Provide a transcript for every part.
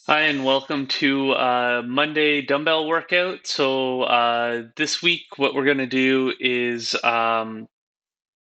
Hi, and welcome to Monday dumbbell workout. This week, what we're going to do is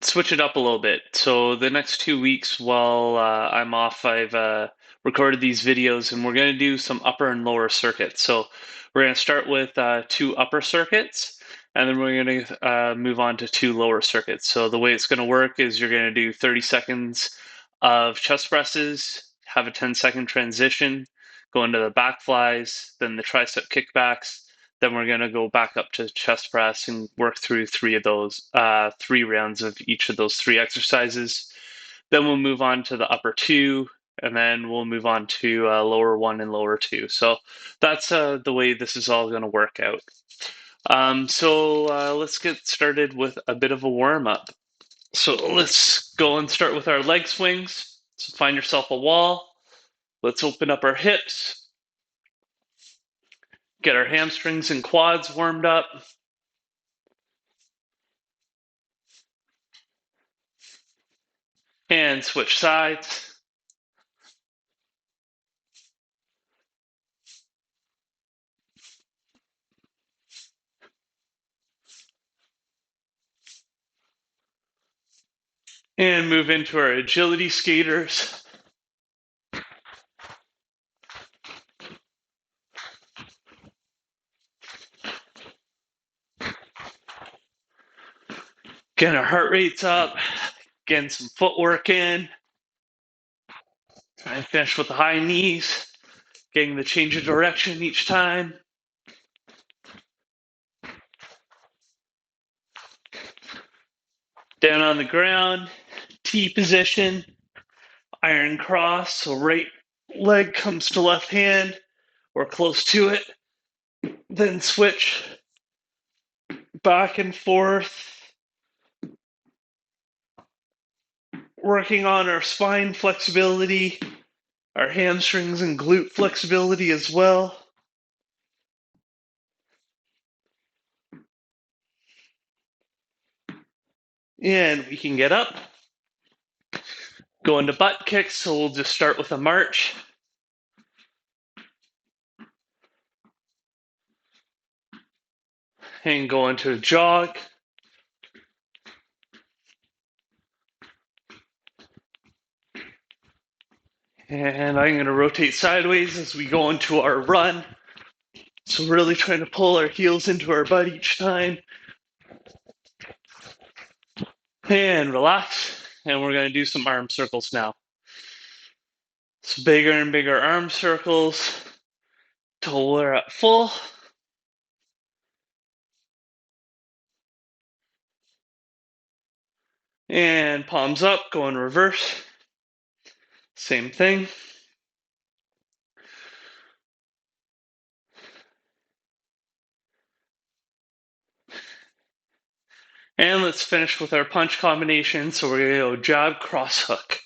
switch it up a little bit. So the next 2 weeks while I'm off, I've recorded these videos, and we're going to do some upper and lower circuits. So we're going to start with two upper circuits, and then we're going to move on to two lower circuits. So the way it's going to work is you're going to do 30 seconds of chest presses, have a 10-second transition, go into the back flies, then the tricep kickbacks. Then we're going to go back up to chest press and work through three rounds of each of those three exercises. Then we'll move on to the upper two, and then we'll move on to lower one and lower two. So that's the way this is all going to work out. Let's get started with a bit of a warm up. So let's go and start with our leg swings. So find yourself a wall. Let's open up our hips, get our hamstrings and quads warmed up. And switch sides. And move into our agility skaters. Getting our heart rates up, getting some footwork in. Try and finish with the high knees, getting the change of direction each time. Down on the ground, T position, iron cross, so right leg comes to left hand or close to it. Then switch back and forth, working on our spine flexibility, our hamstrings and glute flexibility as well. And we can get up, go into butt kicks, so we'll just start with a march. And go into a jog. And I'm going to rotate sideways as we go into our run. So really trying to pull our heels into our butt each time. And relax. And we're going to do some arm circles now. So bigger and bigger arm circles till we're at full. And palms up, go in reverse. Same thing. And let's finish with our punch combination. So we're going to go jab, cross hook,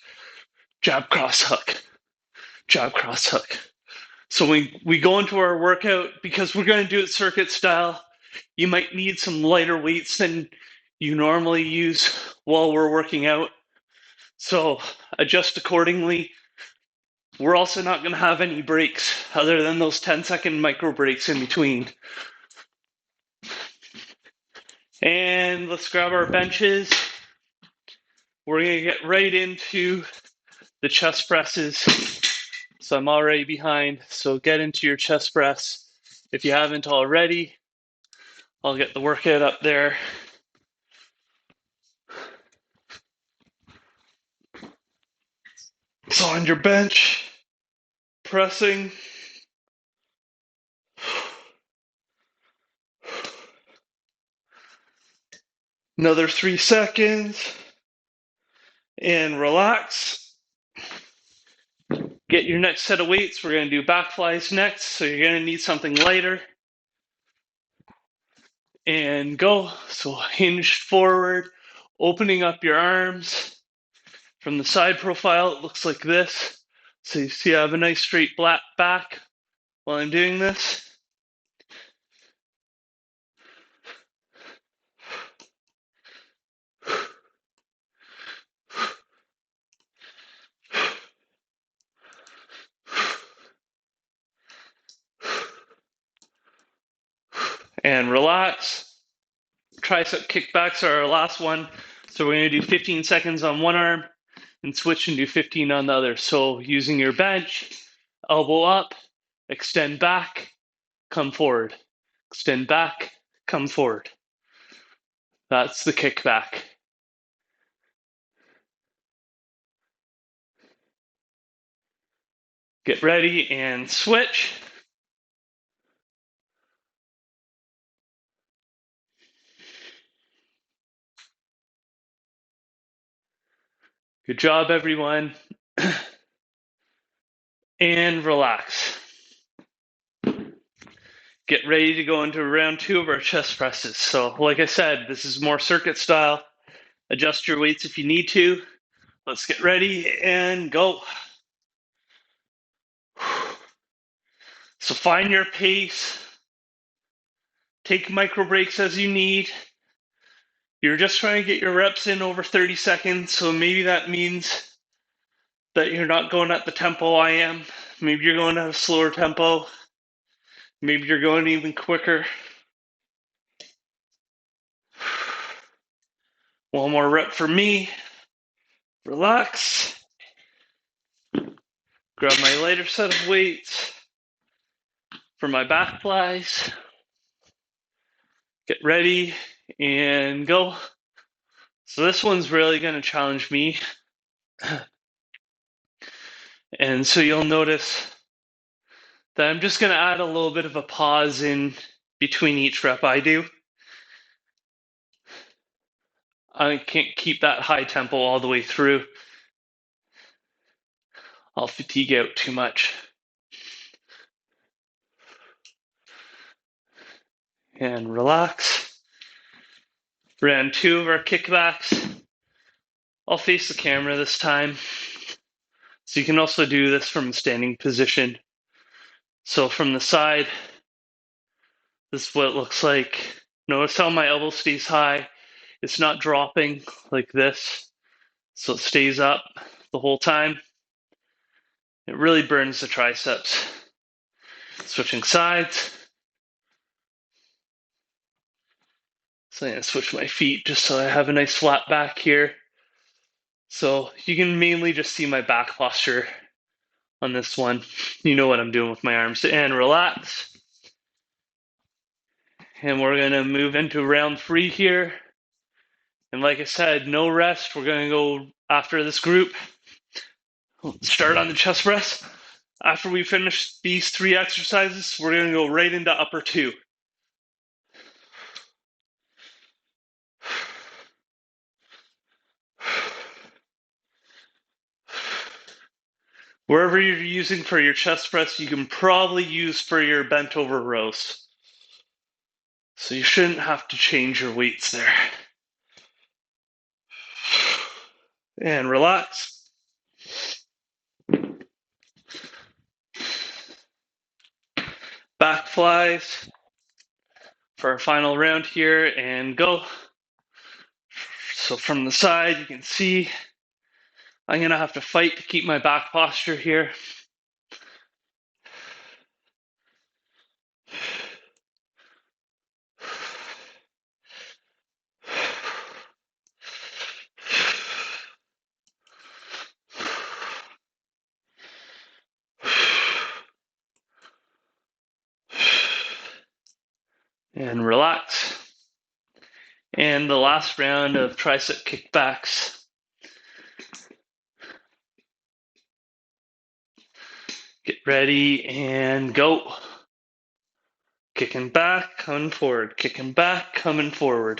jab, cross hook, jab, cross hook. So we go into our workout, because we're going to do it circuit style. You might need some lighter weights than you normally use while we're working out. So adjust accordingly. We're also not going to have any breaks other than those 10-second micro breaks in between. And let's grab our benches. We're going to get right into the chest presses. So I'm already behind. So get into your chest press. If you haven't already, I'll get the workout up there. So on your bench, pressing. Another 3 seconds. And relax. Get your next set of weights. We're going to do back flies next. So you're going to need something lighter. And go. So hinged forward, opening up your arms. From the side profile, it looks like this. So you see I have a nice straight black back while I'm doing this. and relax. Tricep kickbacks are our last one. So we're going to do 15 seconds on one arm and switch and do 15 on the other. So using your bench, elbow up, extend back, come forward. Extend back, come forward. That's the kickback. Get ready and switch. Good job, everyone. And relax. Get ready to go into round 2 of our chest presses. So, like I said, this is more circuit style. Adjust your weights if you need to. Let's get ready and go. So find your pace. Take micro breaks as you need. You're just trying to get your reps in over 30 seconds, so maybe that means that you're not going at the tempo I am. Maybe you're going at a slower tempo. Maybe you're going even quicker. One more rep for me. Relax. Grab my lighter set of weights for my back flies. Get ready and go. So this one's really going to challenge me. And so you'll notice that I'm just going to add a little bit of a pause in between each rep I do. I can't keep that high tempo all the way through. I'll fatigue out too much. And relax. Round 2 of our kickbacks. I'll face the camera this time. So you can also do this from a standing position. So from the side, this is what it looks like. Notice how my elbow stays high. It's not dropping like this. So it stays up the whole time. It really burns the triceps. Switching sides. So I'm going to switch my feet just so I have a nice flat back here. So you can mainly just see my back posture on this one. You know what I'm doing with my arms. And relax. And we're going to move into round 3 here. And like I said, no rest. We're going to go after this group. Start on the chest press. After we finish these 3 exercises, we're going to go right into upper 2. Wherever you're using for your chest press, you can probably use for your bent over rows. So you shouldn't have to change your weights there. And relax. Back flies for our final round here and go. So from the side, you can see I'm going to have to fight to keep my back posture here. And relax. And the last round of tricep kickbacks. Get ready and go. Kicking back, coming forward. Kicking back, coming forward.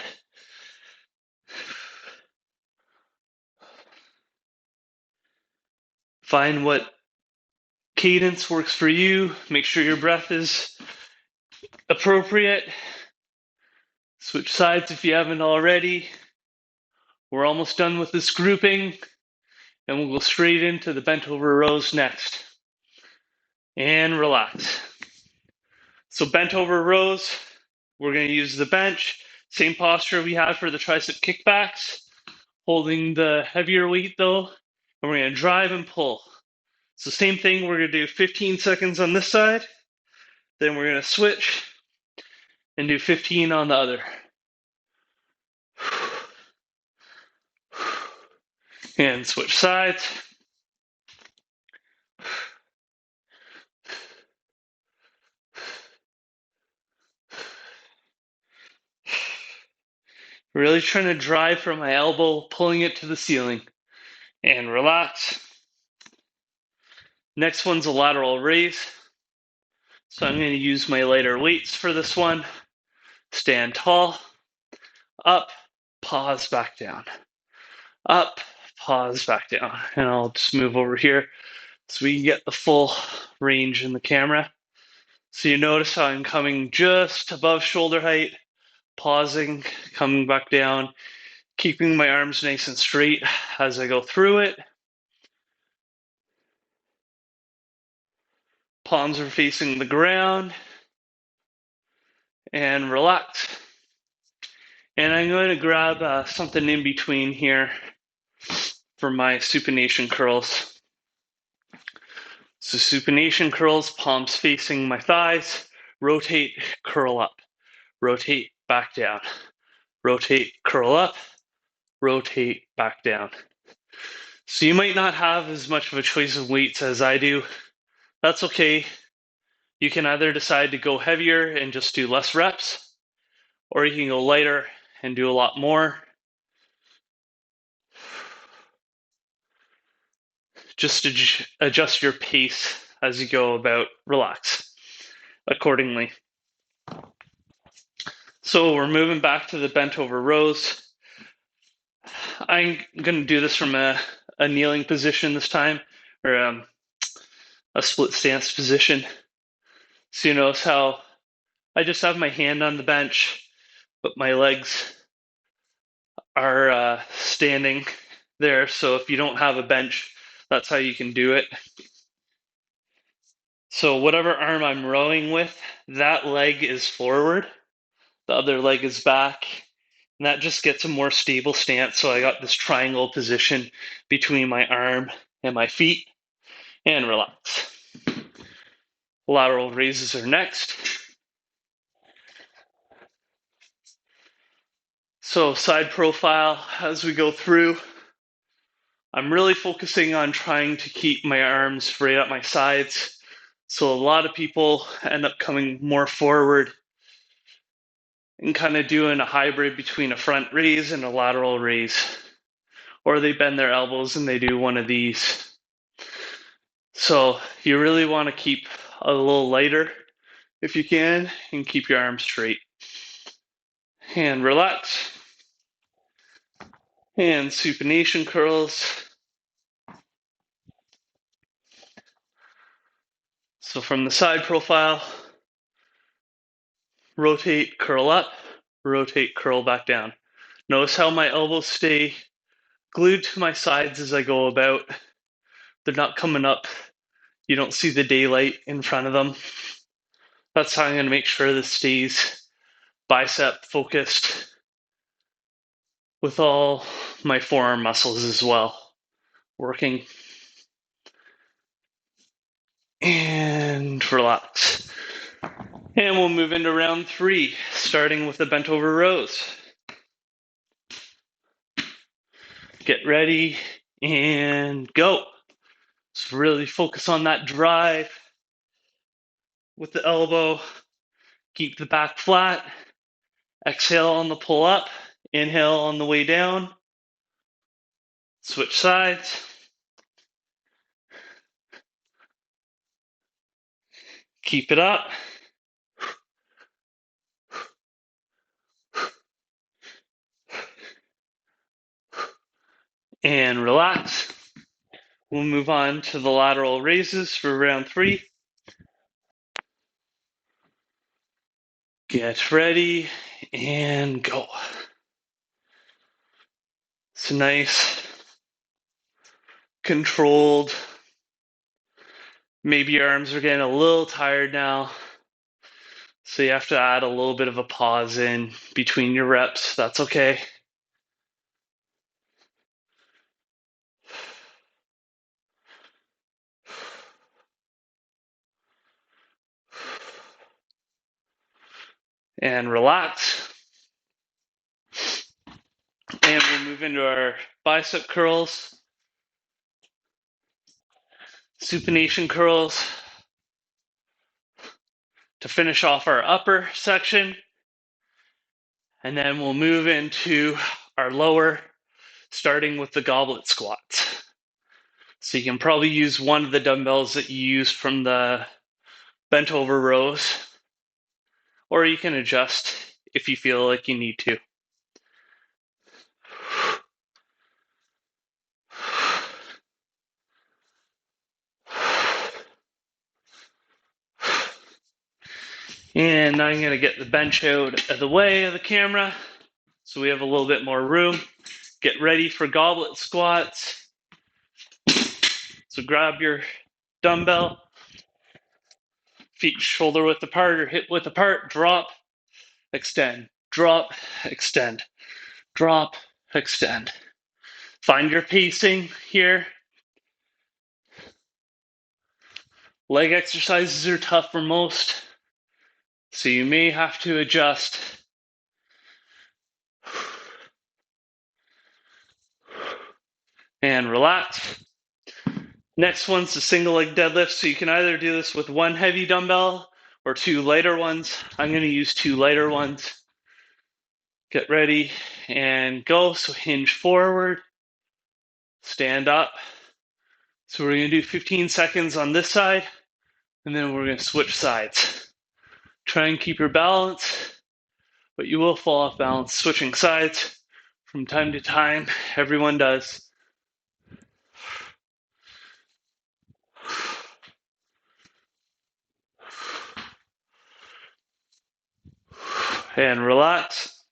Find what cadence works for you. Make sure your breath is appropriate. Switch sides if you haven't already. We're almost done with this grouping, and we'll go straight into the bent over rows next. And relax. So bent over rows, we're going to use the bench. Same posture we had for the tricep kickbacks. Holding the heavier weight though, and we're going to drive and pull. So same thing, we're going to do 15 seconds on this side. Then we're going to switch and do 15 on the other. And switch sides. Really trying to drive from my elbow, pulling it to the ceiling. And relax. Next one's a lateral raise. So I'm going to use my lighter weights for this one. Stand tall. Up, pause, back down. Up, pause, back down. And I'll just move over here so we can get the full range in the camera. So you notice how I'm coming just above shoulder height, pausing, coming back down, keeping my arms nice and straight as I go through it. Palms are facing the ground. And relax. And I'm going to grab something in between here for my supination curls. So supination curls, palms facing my thighs, rotate, curl up, rotate, back down, rotate, curl up, rotate, back down. So you might not have as much of a choice of weights as I do. That's okay. You can either decide to go heavier and just do less reps, or you can go lighter and do a lot more. Just adjust your pace as you go about, relax accordingly. So we're moving back to the bent over rows. I'm going to do this from a kneeling position this time, or a split stance position. So you notice how I just have my hand on the bench, but my legs are standing there. So if you don't have a bench, that's how you can do it. So whatever arm I'm rowing with, that leg is forward, the other leg is back, and that just gets a more stable stance. So I got this triangle position between my arm and my feet, and relax. Lateral raises are next. So side profile as we go through, I'm really focusing on trying to keep my arms straight up my sides. So a lot of people end up coming more forward and kind of doing a hybrid between a front raise and a lateral raise. Or they bend their elbows and they do one of these. So you really want to keep a little lighter if you can and keep your arms straight. And relax. And supination curls. So from the side profile, rotate, curl up, rotate, curl back down. Notice how my elbows stay glued to my sides as I go about. They're not coming up. You don't see the daylight in front of them. That's how I'm going to make sure this stays bicep focused with all my forearm muscles as well working. And relax. And we'll move into round 3, starting with the bent over rows. Get ready and go. So really focus on that drive with the elbow. Keep the back flat. Exhale on the pull up. Inhale on the way down. Switch sides. Keep it up. And relax. We'll move on to the lateral raises for round 3. Get ready and go. It's nice, controlled. Maybe your arms are getting a little tired now, so you have to add a little bit of a pause in between your reps. That's okay. and relax. And we'll move into our bicep curls, supination curls to finish off our upper section. And then we'll move into our lower, starting with the goblet squats. So you can probably use one of the dumbbells that you used from the bent over rows, or you can adjust if you feel like you need to. And now I'm going to get the bench out of the way of the camera so we have a little bit more room. Get ready for goblet squats. So grab your dumbbell, feet shoulder width apart or hip width apart, drop, extend, drop, extend, drop, extend. Find your pacing here. Leg exercises are tough for most, so you may have to adjust. And relax. Next one's the single leg deadlift. So you can either do this with one heavy dumbbell or two lighter ones. I'm going to use two lighter ones. Get ready and go. So hinge forward, stand up. So we're going to do 15 seconds on this side, and then we're going to switch sides. Try and keep your balance, but you will fall off balance switching sides from time to time. Everyone does. And relax.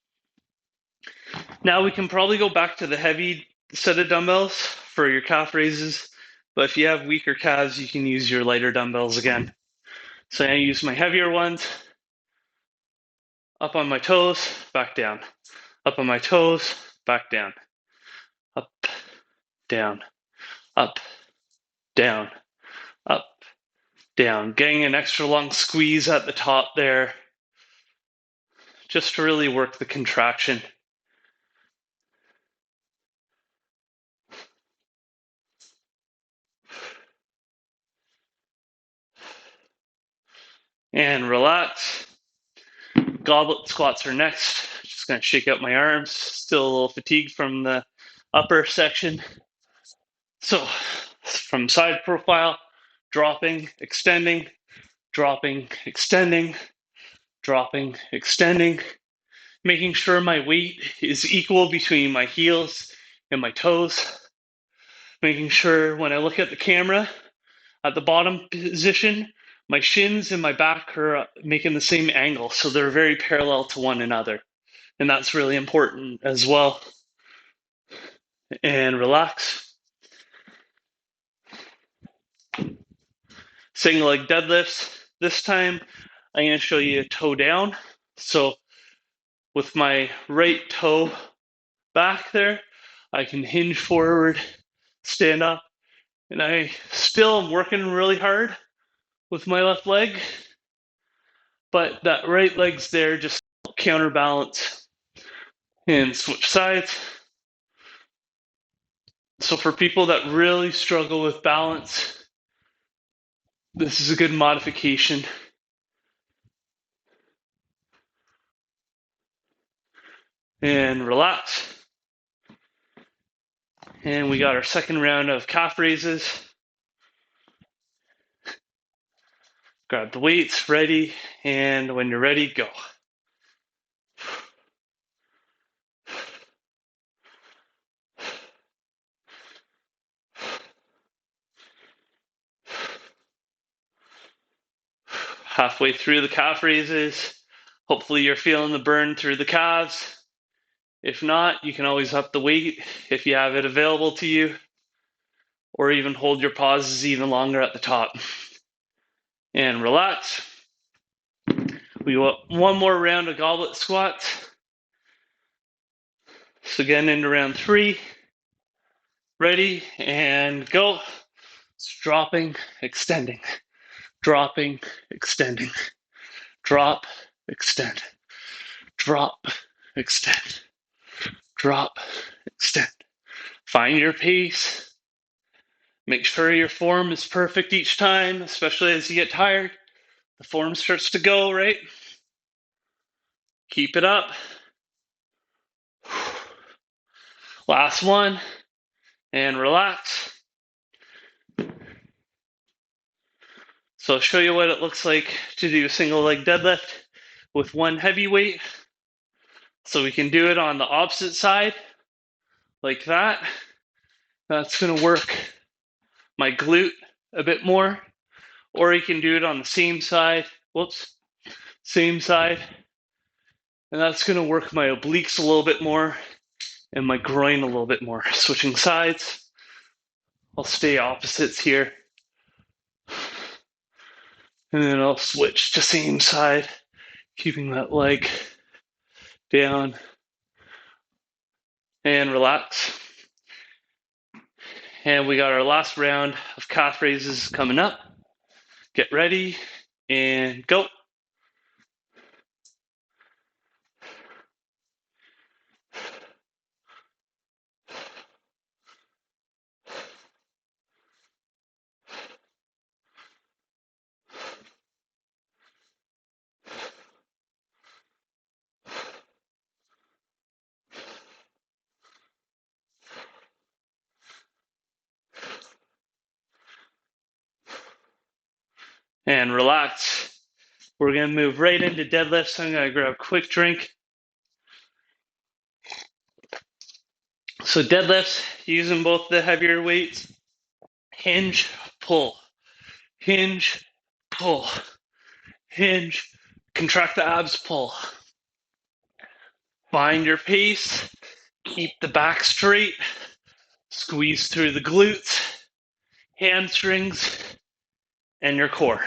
Now we can probably go back to the heavy set of dumbbells for your calf raises, but if you have weaker calves, you can use your lighter dumbbells again. So I use my heavier ones, up on my toes, back down, up on my toes, back down, up, down, up, down, up, down. Getting an extra long squeeze at the top there, just to really work the contraction. And relax. Goblet squats are next. Just going to shake out my arms. Still a little fatigued from the upper section. So from side profile, dropping, extending, dropping, extending, dropping, extending, making sure my weight is equal between my heels and my toes, making sure when I look at the camera at the bottom position, my shins and my back are making the same angle, so they're very parallel to one another. And that's really important as well. And relax. Single leg deadlifts. This time, I'm going to show you a toe down. So with my right toe back there, I can hinge forward, stand up, and I still am working really hard with my left leg, but that right leg's there just counterbalance and switch sides. So for people that really struggle with balance, this is a good modification. And relax. And we got our second round of calf raises. Grab the weights, ready, and when you're ready, go. Halfway through the calf raises, hopefully you're feeling the burn through the calves. If not, you can always up the weight if you have it available to you, or even hold your pauses even longer at the top. And relax. We want one more round of goblet squats. So again, into round 3. Ready, and go. It's dropping, extending, dropping, extending, drop, extend, drop, extend, drop, extend. Find your pace. Make sure your form is perfect each time, especially as you get tired. The form starts to go, right? Keep it up. Last one, and relax. So I'll show you what it looks like to do a single leg deadlift with one heavy weight. So we can do it on the opposite side, like that. That's gonna work my glute a bit more. Or you can do it on the same side. Whoops, same side. And that's gonna work my obliques a little bit more and my groin a little bit more. Switching sides. I'll stay opposites here. And then I'll switch to same side, keeping that leg down and relax. And we got our last round of calf raises coming up. Get ready and go. And relax. We're going to move right into deadlifts. I'm going to grab a quick drink. So deadlifts, using both the heavier weights. Hinge, pull. Hinge, pull. Hinge, contract the abs, pull. Find your pace. Keep the back straight. Squeeze through the glutes, hamstrings, and your core.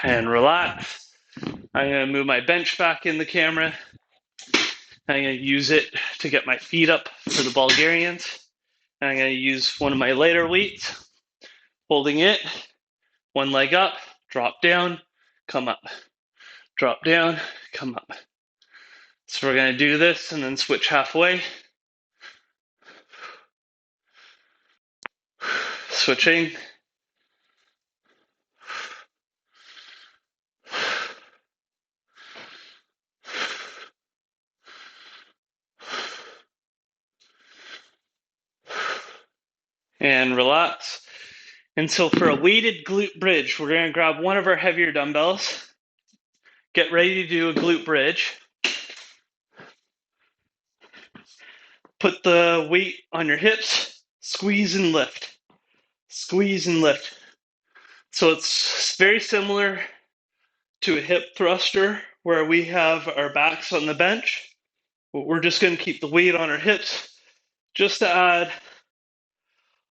And relax. I'm going to move my bench back in the camera. I'm going to use it to get my feet up for the Bulgarians. I'm going to use one of my lighter weights, holding it, one leg up, drop down, come up, drop down, come up. So we're going to do this and then switch halfway. Switching. And relax. And so for a weighted glute bridge, we're going to grab one of our heavier dumbbells. Get ready to do a glute bridge. Put the weight on your hips, squeeze and lift. Squeeze and lift. So it's very similar to a hip thruster where we have our backs on the bench. But we're just going to keep the weight on our hips just to add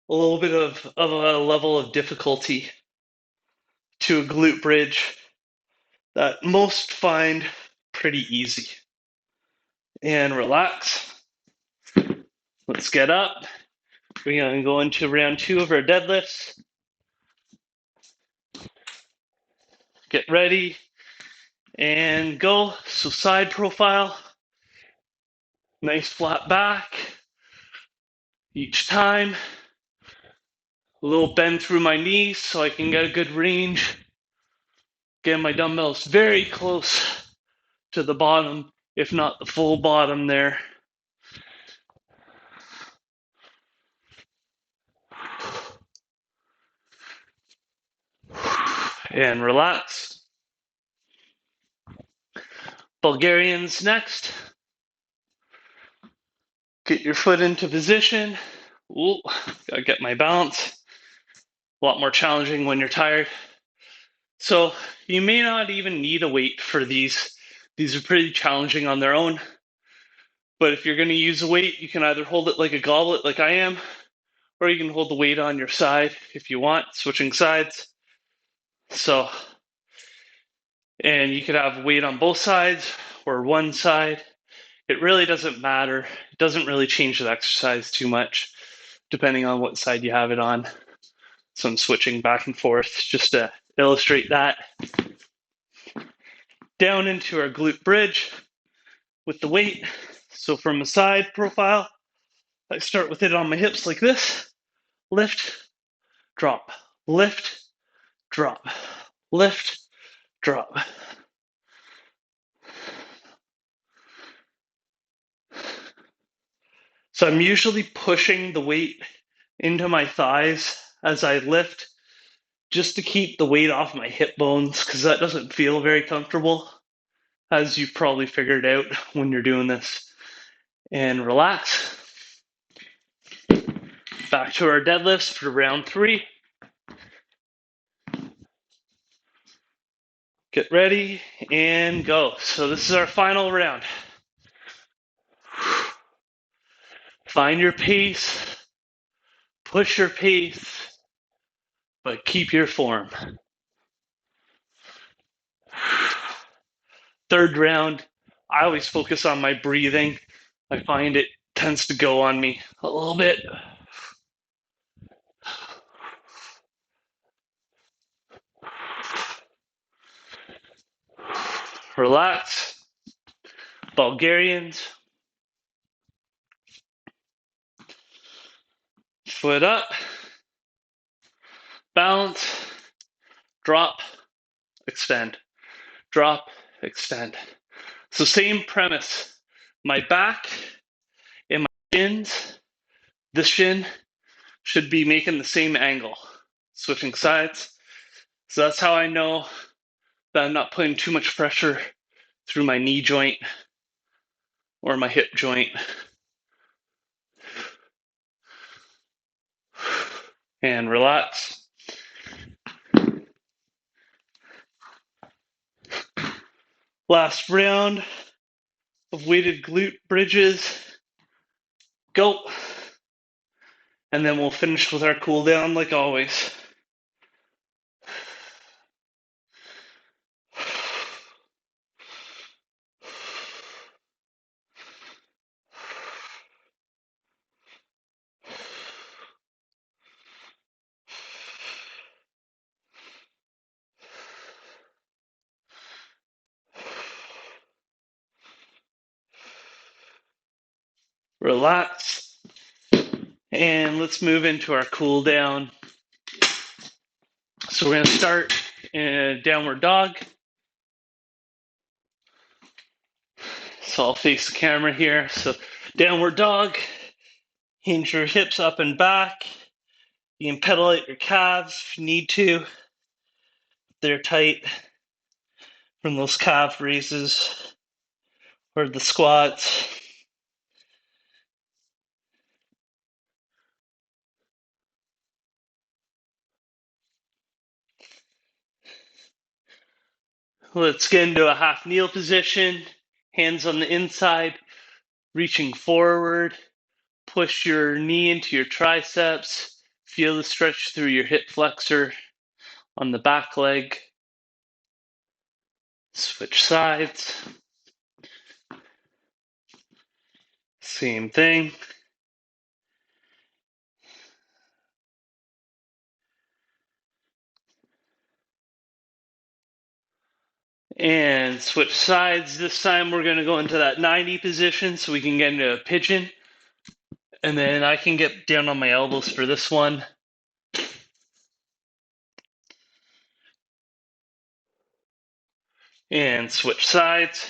a little bit of a level of difficulty to a glute bridge that most find pretty easy. And relax. Let's get up. We're going to go into round 2 of our deadlifts. Get ready and go. So side profile, nice flat back. Each time, a little bend through my knees so I can get a good range. Get my dumbbells very close to the bottom, if not the full bottom there. And relax. Bulgarians next. Get your foot into position. Ooh, gotta get my balance. A lot more challenging when you're tired. So you may not even need a weight for these. These are pretty challenging on their own. But if you're going to use a weight, you can either hold it like a goblet like I am, or you can hold the weight on your side if you want, switching sides. So, and you could have weight on both sides or one side. It really doesn't matter. It doesn't really change the exercise too much. depending on what side you have it on. So I'm switching back and forth just to illustrate that. Down into our glute bridge with the weight. So from a side profile, I start with it on my hips like this. Lift, drop, lift, drop, lift, drop. So I'm usually pushing the weight into my thighs as I lift just to keep the weight off my hip bones because that doesn't feel very comfortable, as you've probably figured out when you're doing this. And relax. Back to our deadlifts for round 3. Get ready and go. So this is our final round. Find your pace, push your pace, but keep your form. Third round, I always focus on my breathing. I find it tends to go on me a little bit. Relax. Bulgarians. Foot up. Balance. Drop. Extend. Drop. Extend. So same premise. My back and my shins, this shin should be making the same angle. Switching sides. So that's how I know that I'm not putting too much pressure through my knee joint or my hip joint. And relax. Last round of weighted glute bridges. Go. And then we'll finish with our cool down like always. Relax. And let's move into our cool down. So we're going to start in a downward dog. So I'll face the camera here. So downward dog. Hinge your hips up and back. You can pedal out your calves if you need to. They're tight from those calf raises or the squats. Let's get into a half kneel position. Hands on the inside, reaching forward. Push your knee into your triceps. Feel the stretch through your hip flexor on the back leg. Switch sides. Same thing. And switch sides. This time we're going to go into that 90 position so we can get into a pigeon. And then I can get down on my elbows for this one. And switch sides.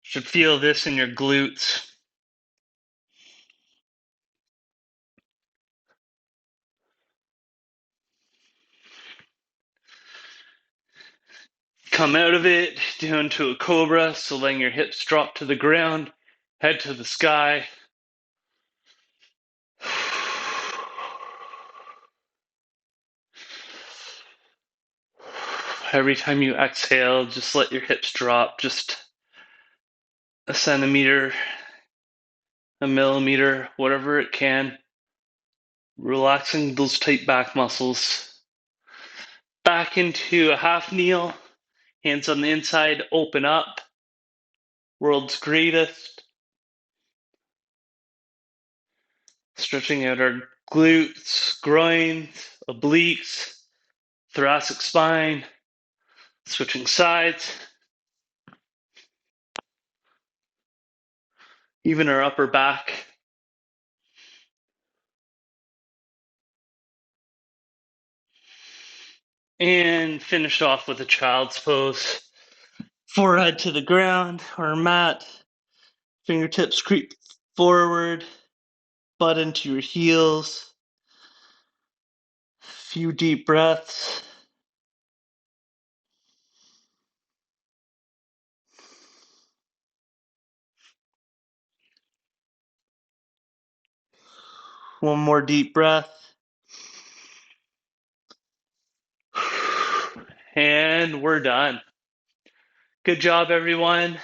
Should feel this in your glutes. Come out of it down to a cobra, so letting your hips drop to the ground, head to the sky. Every time you exhale, just let your hips drop just a centimeter, a millimeter, whatever it can. Relaxing those tight back muscles. Back into a half kneel, hands on the inside, open up. World's greatest. Stretching out our glutes, groins, obliques, thoracic spine, switching sides, even our upper back. And finish off with a child's pose. Forehead to the ground or mat, fingertips creep forward, butt into your heels. Few deep breaths. One more deep breath. And we're done. Good job, everyone.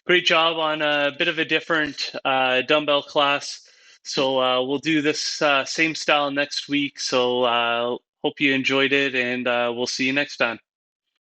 Great job on a bit of a different dumbbell class. So we'll do this same style next week. So hope you enjoyed it, and we'll see you next time.